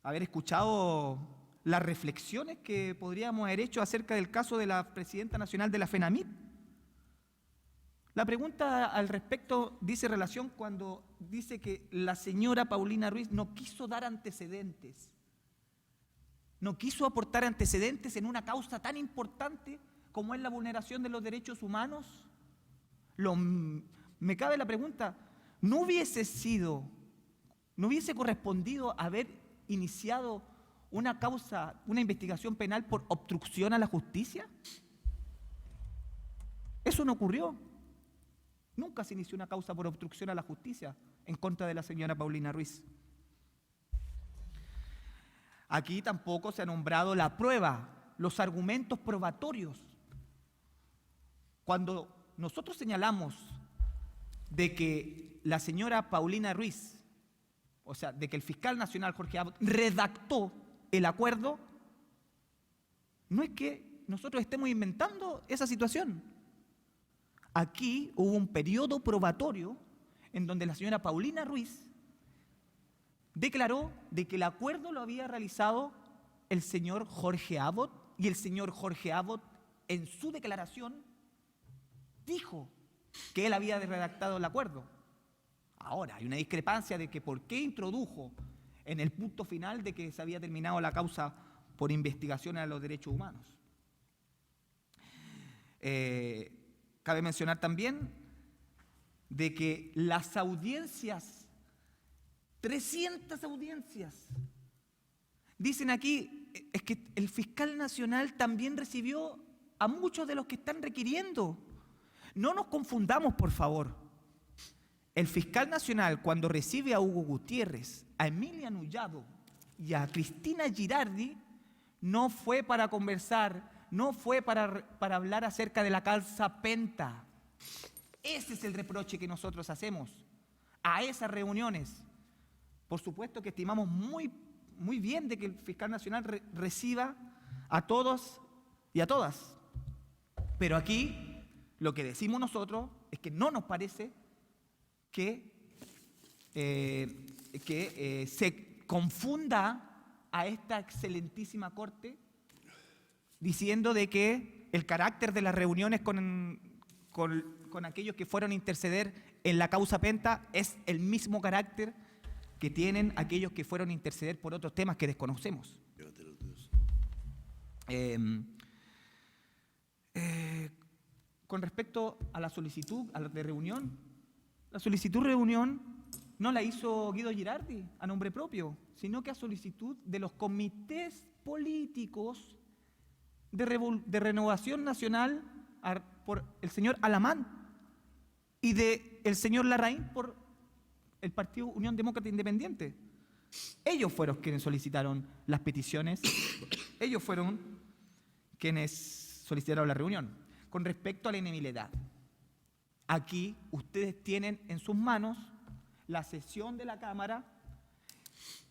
Speaker 3: haber escuchado las reflexiones que podríamos haber hecho acerca del caso de la presidenta nacional de la FENAMIP. La pregunta al respecto dice relación cuando dice que la señora Paulina Ruiz no quiso dar antecedentes, no quiso aportar antecedentes en una causa tan importante como es la vulneración de los derechos humanos. Me cabe la pregunta, ¿no hubiese correspondido haber iniciado una investigación penal por obstrucción a la justicia? Eso no ocurrió. Nunca se inició una causa por obstrucción a la justicia en contra de la señora Paulina Ruiz. Aquí tampoco se ha nombrado la prueba, los argumentos probatorios. Cuando nosotros señalamos de que la señora Paulina Ruiz, o sea, de que el fiscal nacional Jorge Abbott redactó el acuerdo, no es que nosotros estemos inventando esa situación. Aquí hubo un periodo probatorio en donde la señora Paulina Ruiz declaró de que el acuerdo lo había realizado el señor Jorge Abbott, y el señor Jorge Abbott en su declaración dijo que él había redactado el acuerdo. Ahora, hay una discrepancia de que por qué introdujo en el punto final de que se había terminado la causa por investigación a los derechos humanos. Cabe mencionar también de que las audiencias, 300 audiencias, dicen aquí, es que el fiscal nacional también recibió a muchos de los que están requiriendo. No nos confundamos, por favor. El fiscal nacional, cuando recibe a Hugo Gutiérrez, a Emilia Nullado y a Cristina Girardi, no fue para conversar, no fue para hablar acerca de la causa Penta. Ese es el reproche que nosotros hacemos a esas reuniones. Por supuesto que estimamos muy bien de que el fiscal nacional reciba a todos y a todas. Pero aquí lo que decimos nosotros es que no nos parece que se confunda a esta excelentísima Corte diciendo de que el carácter de las reuniones con aquellos que fueron a interceder en la causa Penta es el mismo carácter que tienen aquellos que fueron a interceder por otros temas que desconocemos. con respecto a la solicitud de reunión, la solicitud de reunión no la hizo Guido Girardi a nombre propio, sino que a solicitud de los comités políticos de Renovación Nacional por el señor Alamán y del señor Larraín por el Partido Unión Demócrata Independiente. Ellos fueron quienes solicitaron las peticiones, ellos fueron quienes solicitaron la reunión. Con respecto a la inhabilidad, aquí ustedes tienen en sus manos la sesión de la Cámara.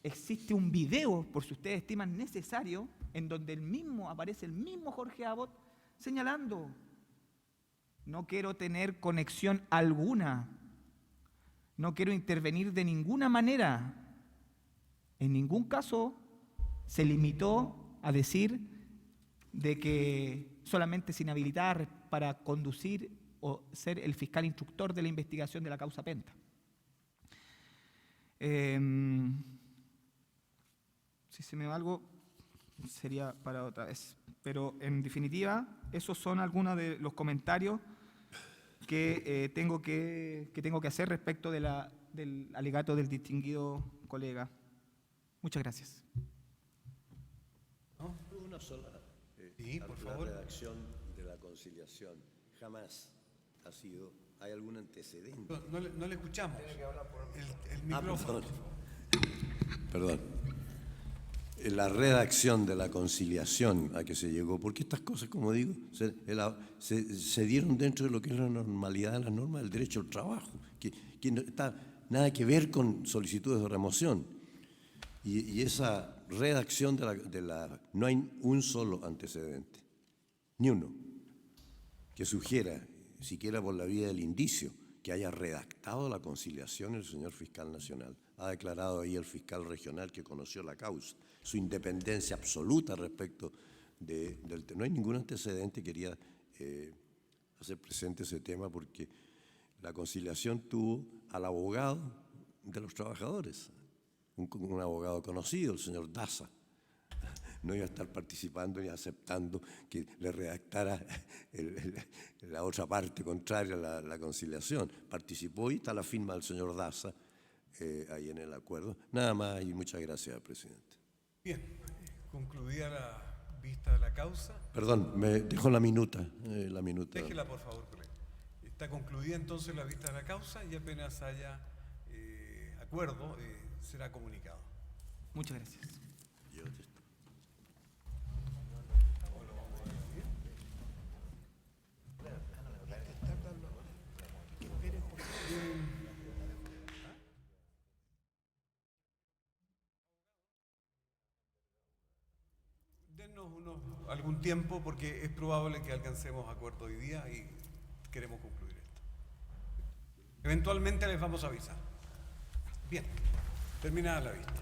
Speaker 3: Existe un video, por si ustedes estiman necesario, en donde aparece el mismo Jorge Abbott señalando: no quiero tener conexión alguna, no quiero intervenir de ninguna manera. En ningún caso se limitó a decir de que solamente se inhabilitaba para conducir o ser el fiscal instructor de la investigación de la causa Penta. Si se me va algo, sería para otra vez. Pero en definitiva, esos son algunos de los comentarios que tengo que hacer respecto del alegato del distinguido colega. Muchas gracias.
Speaker 1: ¿No?
Speaker 2: Una sola.
Speaker 1: Sí, por favor.
Speaker 2: La redacción de la conciliación jamás ha sido. ¿Hay algún antecedente?
Speaker 1: No le escuchamos.
Speaker 2: Tiene que hablar por
Speaker 1: el micrófono.
Speaker 2: Perdón. La redacción de la conciliación a que se llegó, porque estas cosas, como digo, se dieron dentro de lo que es la normalidad de las normas del derecho al trabajo, que no está nada que ver con solicitudes de remoción. Y esa redacción no hay un solo antecedente, ni uno, que sugiera, siquiera por la vía del indicio, que haya redactado la conciliación el señor fiscal nacional. Ha declarado ahí el fiscal regional que conoció la causa, su independencia absoluta respecto del tema. No hay ningún antecedente, quería hacer presente ese tema, porque la conciliación tuvo al abogado de los trabajadores, un abogado conocido, el señor Daza. No iba a estar participando ni aceptando que le redactara la otra parte contraria a la conciliación. Participó y está la firma del señor Daza ahí en el acuerdo. Nada más y muchas gracias, presidente.
Speaker 1: Bien, concluida la vista de la causa.
Speaker 2: Perdón, me dejó la minuta.
Speaker 1: Déjela, por favor, colega. Está concluida entonces la vista de la causa y apenas haya acuerdo, será comunicado.
Speaker 3: Muchas gracias.
Speaker 1: Dennos algún tiempo, porque es probable que alcancemos acuerdo hoy día y queremos concluir esto. Eventualmente les vamos a avisar. Bien, terminada la vista.